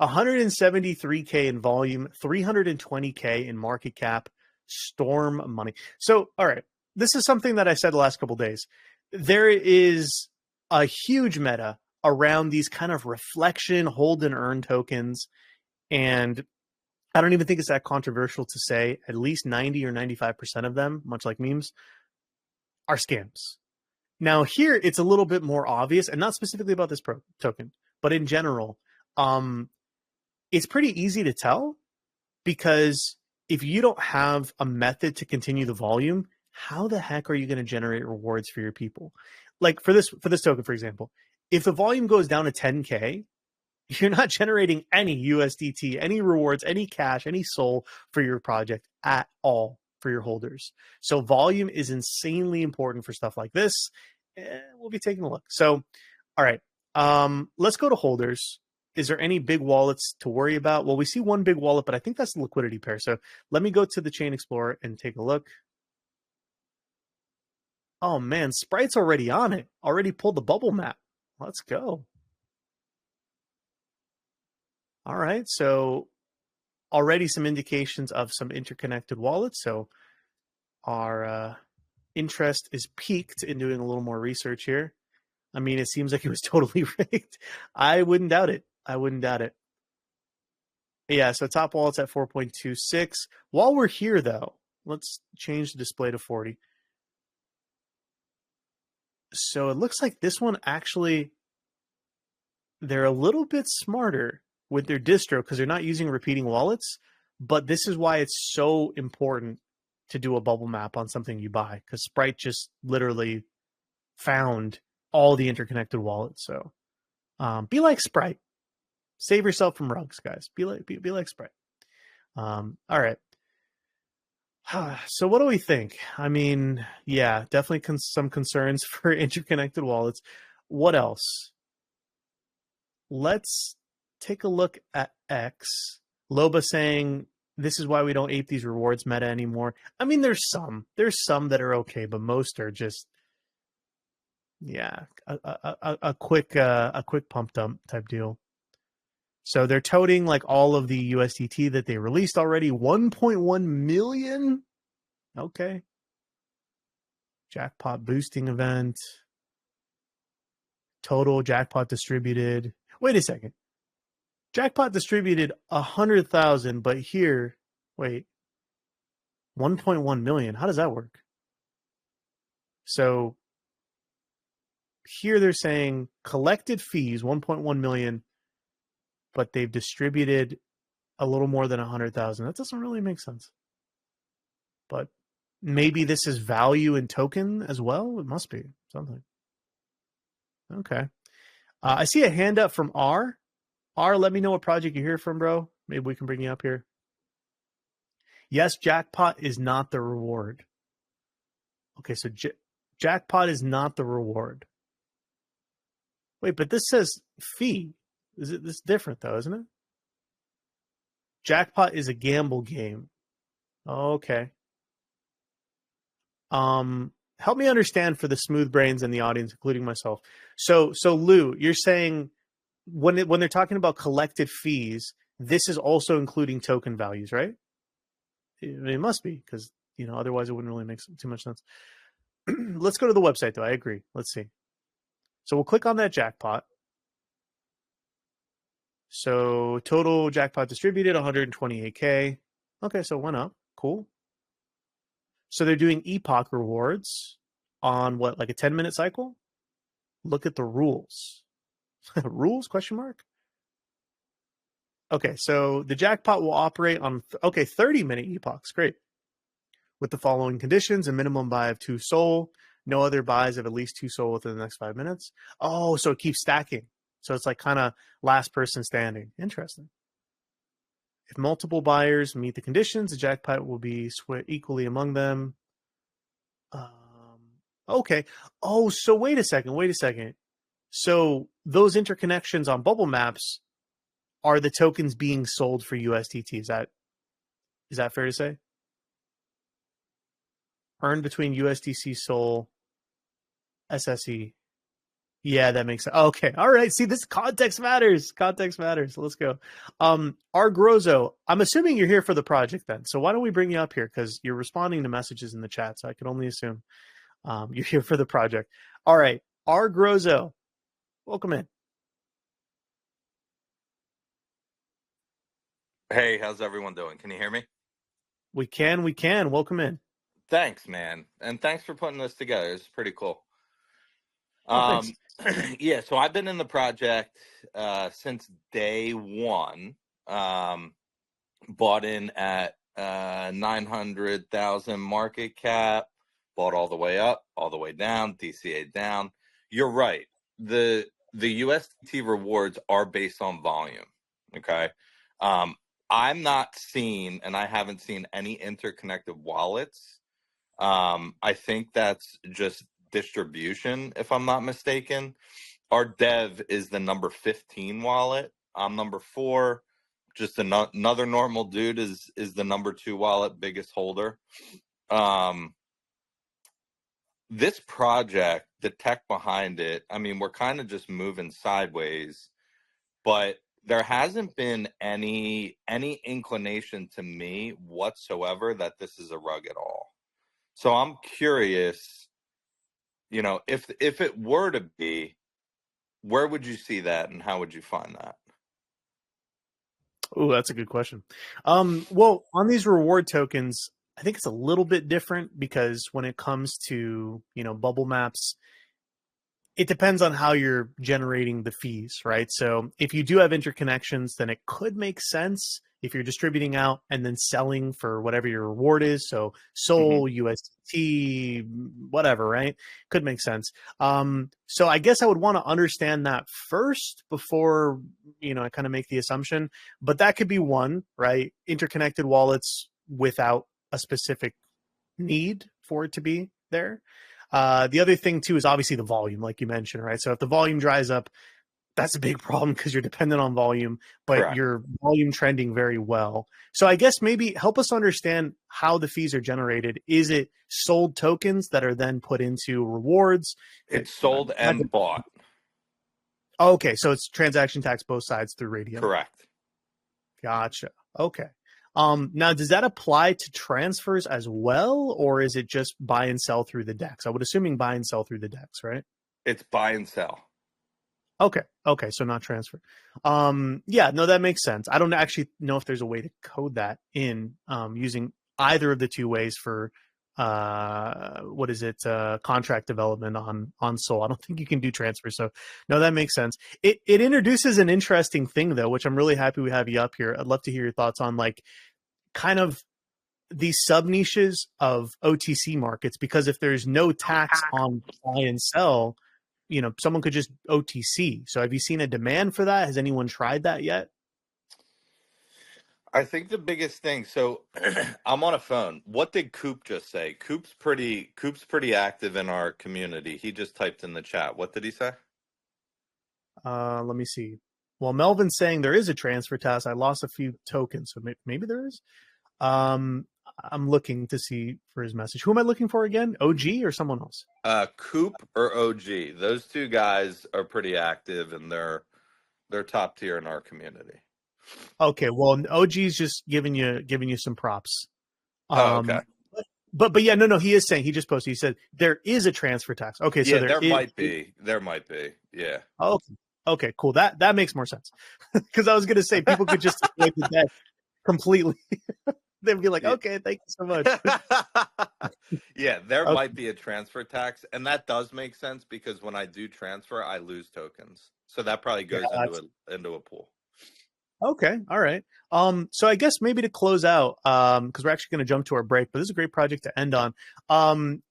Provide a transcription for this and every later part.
173K in volume, 320K in market cap, storm money. So, all right, this is something that I said the last couple of days. There is a huge meta around these kind of reflection, hold and earn tokens. And I don't even think it's that controversial to say at least 90 or 95% of them, much like memes, are scams. Now, here it's a little bit more obvious, and not specifically about this token, but in general, it's pretty easy to tell, because if you don't have a method to continue the volume, how the heck are you going to generate rewards for your people? Like for this token, for example, if the volume goes down to 10K, you're not generating any USDT, any rewards, any cash, any SOL for your project at all for your holders. So volume is insanely important for stuff like this. We'll be taking a look. So, all right, let's go to holders. Is there any big wallets to worry about? Well, we see one big wallet, but I think that's the liquidity pair. So let me go to the Chain Explorer and take a look. Oh man, Sprite's already on it. Already pulled the bubble map. Let's go. All right, so already some indications of some interconnected wallets. So our interest is piqued in doing a little more research here. I mean, it seems like it was totally rigged. I wouldn't doubt it. I wouldn't doubt it. Yeah, so top wallet's at 4.26. While we're here, though, let's change the display to 40. So it looks like this one actually, they're a little bit smarter with their distro because they're not using repeating wallets. But this is why it's so important to do a bubble map on something you buy, because Sprite just literally found all the interconnected wallets. So be like Sprite. Save yourself from rugs, guys. Be like Sprite. All right. So what do we think? I mean, yeah, definitely some concerns for interconnected wallets. What else? Let's take a look at X. Loba saying this is why we don't ape these rewards meta anymore. I mean, there's some that are okay, but most are just, yeah, a quick pump dump type deal. So they're toting like all of the USDT that they released already. 1.1 million. Okay. Jackpot boosting event. Total jackpot distributed. Wait a second. Jackpot distributed 100,000, but here, wait, 1.1 million. How does that work? So here they're saying collected fees 1.1 million, but they've distributed a little more than 100,000. That doesn't really make sense. But maybe this is value in token as well. It must be something. Okay. I see a hand up from R. R, let me know what project you're here from, bro. Maybe we can bring you up here. Yes, jackpot is not the reward. Okay, so jackpot is not the reward. Wait, but this says fee. This is different though, isn't it? Jackpot is a gamble game. Okay. Help me understand for the smooth brains in the audience, including myself. So Lou, you're saying when they're talking about collected fees, this is also including token values, right? It must be, because otherwise it wouldn't really make too much sense. Let's go to the website though. I agree. Let's see. So we'll click on that jackpot. So total jackpot distributed 128K. Okay, so it went up. Cool. So they're doing epoch rewards on what, like a 10-minute cycle? Look at the rules. Rules, question mark? Okay, so the jackpot will operate on 30-minute epochs. Great. With the following conditions: a minimum buy of 2 SOL, no other buys of at least 2 SOL within the next 5 minutes. Oh, so it keeps stacking. So it's like kind of last person standing. Interesting. If multiple buyers meet the conditions, the jackpot will be split equally among them. Okay. Oh, so wait a second. So those interconnections on bubble maps are the tokens being sold for USDT. Is that fair to say? Earned between USDC SOL, SSE. Yeah, that makes sense. Okay. All right. See, this context matters. Context matters. Let's go. Argrozo, I'm assuming you're here for the project then. So why don't we bring you up here? Because you're responding to messages in the chat. So I can only assume you're here for the project. All right. Argrozo, welcome in. Hey, how's everyone doing? Can you hear me? We can. Welcome in. Thanks, man. And thanks for putting this together. It's pretty cool. Oh, thanks. Yeah, so I've been in the project since day one. Bought in at 900,000 market cap, bought all the way up, all the way down, DCA down. You're right. The USDT rewards are based on volume. Okay. I'm not seeing, and I haven't seen any interconnected wallets. I think that's just distribution, if I'm not mistaken. Our dev is the number 15 wallet. I'm number 4. Just another normal dude is the number 2 wallet, biggest holder. This project, the tech behind it, I mean, we're kind of just moving sideways, but there hasn't been any inclination to me whatsoever that this is a rug at all. So I'm curious, if it were to be, where would you see that and how would you find that? Oh, that's a good question. Well, on these reward tokens, I think it's a little bit different because when it comes to, bubble maps, it depends on how you're generating the fees, right? So if you do have interconnections, then it could make sense if you're distributing out and then selling for whatever your reward is. So Sol, USDT, whatever, right? Could make sense. So I guess I would want to understand that first before, I kind of make the assumption, but that could be one, right? Interconnected wallets without a specific need for it to be there. The other thing too is obviously the volume, like you mentioned, right? So if the volume dries up, that's a big problem because you're dependent on volume, but Correct. your volume trending very well. So I guess maybe help us understand how the fees are generated. Is it sold tokens that are then put into rewards? It's sold and bought. Okay, so it's transaction tax both sides through Radium. Correct. Gotcha. Okay. Now, does that apply to transfers as well, or is it just buy and sell through the DEX? I would assuming buy and sell through the DEX, right? It's buy and sell. Okay. So not transfer. Yeah, no, that makes sense. I don't actually know if there's a way to code that in using either of the two ways for contract development on Sol. I don't think you can do transfer. So no, that makes sense. It introduces an interesting thing though, which I'm really happy we have you up here. I'd love to hear your thoughts on kind of these sub niches of OTC markets, because if there's no tax on buy and sell, someone could just OTC. So have you seen a demand for that? Has anyone tried that yet? I think the biggest thing, so I'm on a phone. What did Coop just say? Coop's pretty active in our community. He just typed in the chat. What did he say? Let me see. Well, Melvin's saying there is a transfer task. I lost a few tokens, so maybe there is. I'm looking to see for his message. Who am I looking for again? OG or someone else? Coop or OG. Those two guys are pretty active and they're top tier in our community. Okay, well, OG's just giving you some props. Okay. But yeah, no, he is saying, he just posted, he said there is a transfer tax. Okay, so there might be. Yeah. Oh, okay, cool. That makes more sense. Because I was gonna say people could just avoid the debt completely. They'd be like, okay, thank you so much. Yeah, there might be a transfer tax, and that does make sense because when I do transfer, I lose tokens. So that probably goes into a pool. Okay, all right. So I guess maybe to close out, because we're actually going to jump to our break, but this is a great project to end on.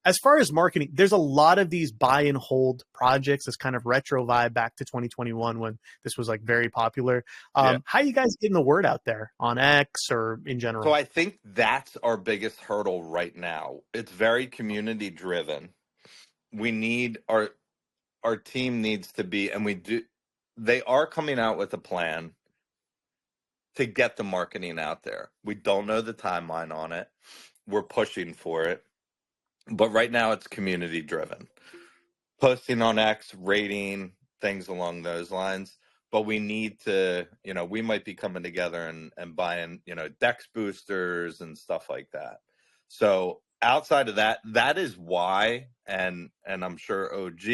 As far as marketing, there's a lot of these buy and hold projects, this kind of retro vibe back to 2021 when this was very popular. How are you guys getting the word out there on X or in general? So I think that's our biggest hurdle right now. It's very community driven. We need our team needs to be, and they are coming out with a plan to get the marketing out there. We don't know the timeline on it. We're pushing for it. But right now it's community driven. posting on X, rating, things along those lines. But we need to, we might be coming together and buying, Dex boosters and stuff like that. So outside of that, that is why, and I'm sure OG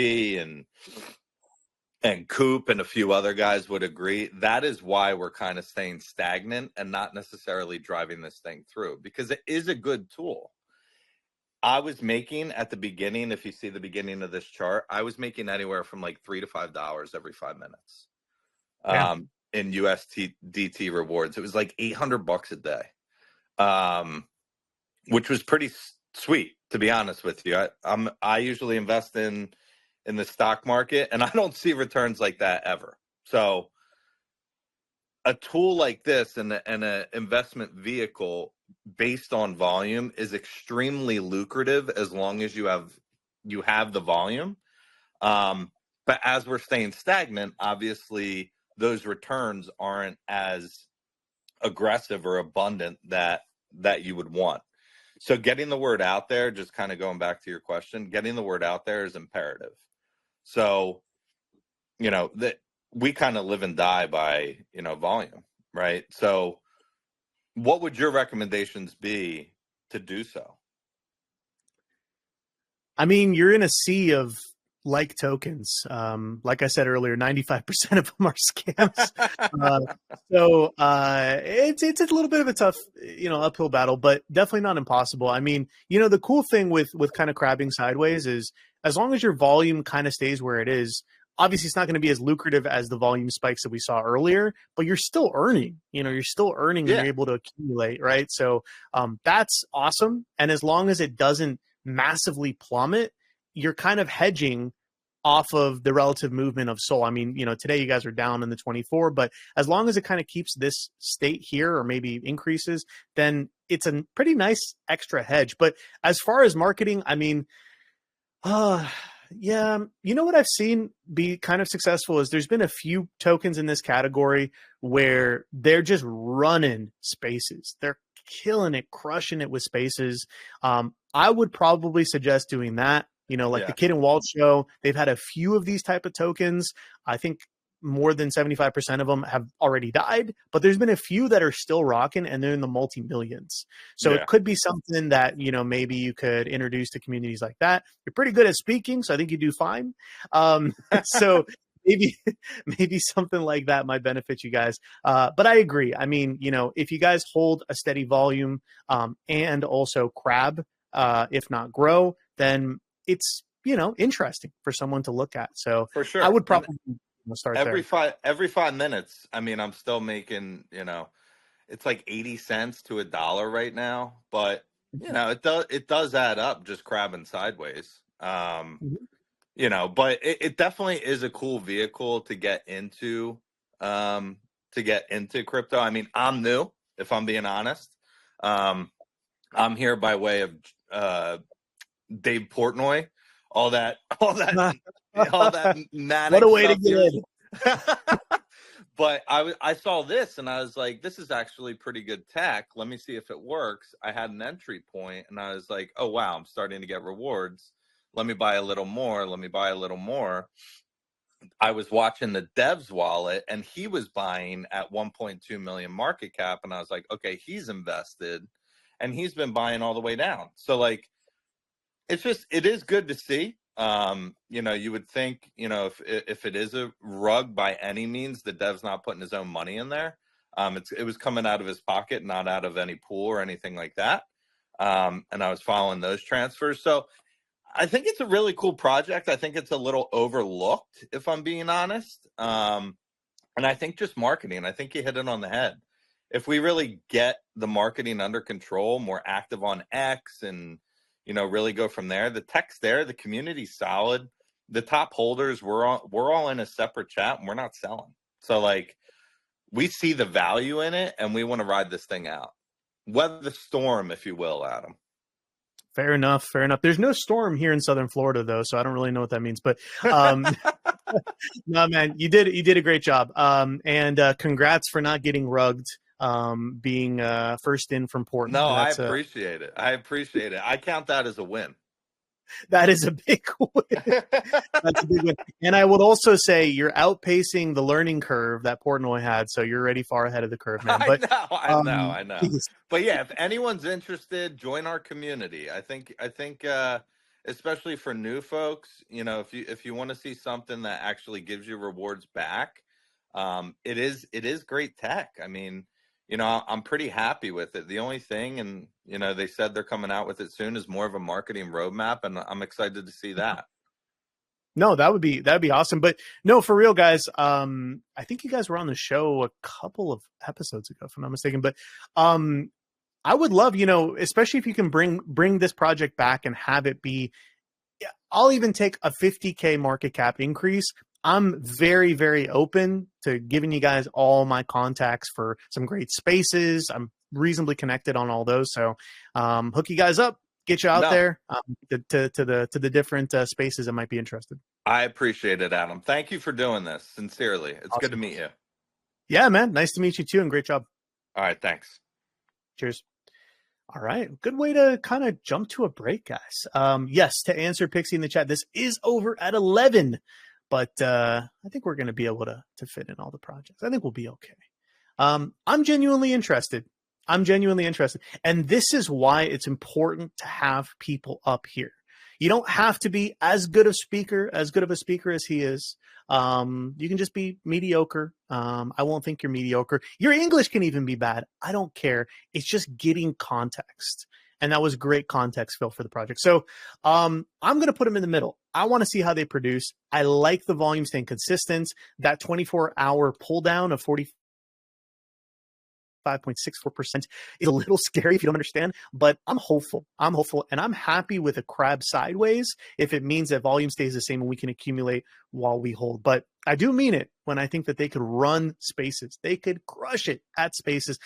and Coop and a few other guys would agree, that is why we're kind of staying stagnant and not necessarily driving this thing through, because it is a good tool. I was making at the beginning, if you see the beginning of this chart, I was making anywhere from like $3 to $5 every 5 minutes Yeah. in USDT rewards. It was like $800 a day, which was pretty sweet, to be honest with you. I usually invest in the stock market, and I don't see returns like that ever. So a tool like this and an investment vehicle based on volume is extremely lucrative as long as you have the volume. But as we're staying stagnant, obviously those returns aren't as aggressive or abundant that you would want. So getting the word out there, just kind of going back to your question, getting the word out there is imperative. So, that we kind of live and die by, volume, right? So what would your recommendations be to do so? I mean, you're in a sea of like tokens. Like I said earlier, 95% of them are scams. It's a little bit of a tough, uphill battle, but definitely not impossible. I mean, the cool thing with kind of crabbing sideways is as long as your volume kind of stays where it is, obviously it's not going to be as lucrative as the volume spikes that we saw earlier, but you're still earning, you're still earning and you're able to accumulate, right? So that's awesome. And as long as it doesn't massively plummet, you're kind of hedging off of the relative movement of Sol. I mean, today you guys are down in the 24, but as long as it kind of keeps this state here or maybe increases, then it's a pretty nice extra hedge. But as far as marketing, I mean, yeah, what I've seen be kind of successful is there's been a few tokens in this category where they're just running spaces. They're killing it, crushing it with spaces. I would probably suggest doing that. The Kid and Walt show, they've had a few of these type of tokens. I think more than 75% of them have already died, but there's been a few that are still rocking and they're in the multi-millions. So it could be something that, maybe you could introduce to communities like that. You're pretty good at speaking, so I think you do fine. So maybe something like that might benefit you guys. But I agree. I mean, if you guys hold a steady volume and also crab, if not grow, then it's, interesting for someone to look at. So for sure, I would probably start every there. every 5 minutes. I mean, I'm still making, it's like 80 cents to $1 right now, but it does add up just crabbing sideways. But it definitely is a cool vehicle to get into crypto. I mean, I'm new, if I'm being honest. I'm here by way of Dave Portnoy, all that manic What a way to stuff get here. in. But I saw this and I was like, this is actually pretty good tech. Let me see if it works. I had an entry point and I was like, oh wow, I'm starting to get rewards. Let me buy a little more. Let me buy a little more. I was watching the dev's wallet and he was buying at 1.2 million market cap. And I was like, okay, he's invested and he's been buying all the way down. So like, it is good to see. You would think, if it is a rug by any means, the dev's not putting his own money in there. It was coming out of his pocket, not out of any pool or anything like that. And I was following those transfers. So I think it's a really cool project. I think it's a little overlooked, if I'm being honest. And I think just marketing, I think you hit it on the head. If we really get the marketing under control, more active on X and, really go from there. The tech's there, the community's solid. The top holders, we're all in a separate chat and we're not selling. So like we see the value in it and we want to ride this thing out. Weather the storm, if you will, Adam. Fair enough. There's no storm here in Southern Florida though, so I don't really know what that means, but no, man, you did a great job. And congrats for not getting rugged. Being first in from Portland. No, I appreciate it. I count that as a win. That is a big win. That's a big win. And I would also say you're outpacing the learning curve that Portnoy had, so you're already far ahead of the curve, man. But I know. But yeah, if anyone's interested, join our community. I think especially for new folks, you know, if you want to see something that actually gives you rewards back, it is great tech. I mean, you know, I'm pretty happy with it. The only thing, and you know, they said they're coming out with it soon, is more of a marketing roadmap, and I'm excited to see that. no, that'd be awesome. But no, for real, guys. I think you guys were on the show a couple of episodes ago, if I'm not mistaken. But I would love, you know, especially if you can bring this project back and have it be. I'll even take a 50K market cap increase. I'm very, very open to giving you guys all my contacts for some great spaces. I'm reasonably connected on all those. So hook you guys up, get you out No, there to the different spaces that might be interested. I appreciate it, Adam. Thank you for doing this. Sincerely, it's good to Awesome. meet you. Yeah, man. Nice to meet you too, and great job. All right, thanks. Cheers. All right. Good way to kind of jump to a break, guys. Yes, to answer Pixie in the chat, this is over at 11, but I think we're going to be able to fit in all the projects. I think we'll be okay. I'm genuinely interested. And this is why it's important to have people up here. You don't have to be as good of a speaker as he is. You can just be mediocre. I won't think you're mediocre. Your English can even be bad. I don't care. It's just getting context. And that was great context, Phil, for the project. So I'm going to put them in the middle. I want to see how they produce. I like the volume staying consistent. That 24-hour pull down of 5.64% is a little scary if you don't understand, but I'm hopeful, and I'm happy with a crab sideways if it means that volume stays the same and we can accumulate while we hold. But I do mean it when I think that they could run spaces. They could crush it at spaces